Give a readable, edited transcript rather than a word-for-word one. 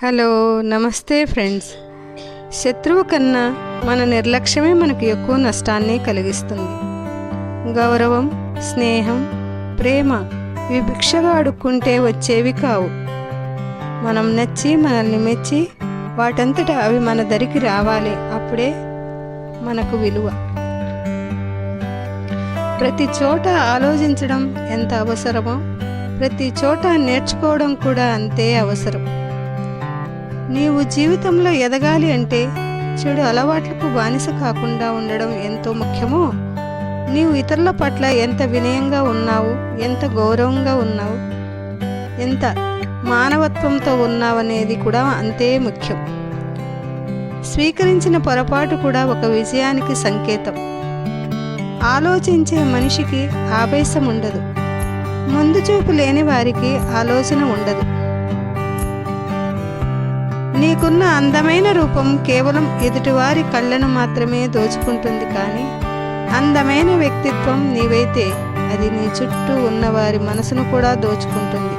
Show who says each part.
Speaker 1: Hello, నమస్తే friends. శత్రువు కన్నా మన నిర్లక్ష్యమే మనకు ఎక్కువ నష్టాన్ని కలిగిస్తుంది. గౌరవం, స్నేహం, ప్రేమ ఇవి భిక్షగా అడుక్కుంటే వచ్చేవి కావు. మనం నచ్చి మనల్ని మెచ్చి వాటంతటా అవి మన దరికి రావాలి. అప్పుడే మనకు విలువ. ప్రతి చోట ఆలోచించడం ఎంత అవసరమో ప్రతి చోట నేర్చుకోవడం కూడా అంతే అవసరం. నీవు జీవితంలో ఎదగాలి అంటే చెడు అలవాట్లకు బానిస కాకుండా ఉండడం ఎంతో ముఖ్యమో, నీవు ఇతరుల పట్ల ఎంత వినయంగా ఉన్నావు, ఎంత గౌరవంగా ఉన్నావు, ఎంత మానవత్వంతో ఉన్నావనేది కూడా అంతే ముఖ్యం. స్వీకరించిన పొరపాటు కూడా ఒక విజయానికి సంకేతం. ఆలోచించే మనిషికి ఆవేశం ఉండదు. ముందు చూపు లేని వారికి ఆలోచన ఉండదు. నీకున్న అందమైన రూపం కేవలం ఎదుటివారి కళ్ళను మాత్రమే దోచుకుంటుంది, కానీ అందమైన వ్యక్తిత్వం నీవైతే అది నీ చుట్టూ ఉన్నవారి మనసును కూడా దోచుకుంటుంది.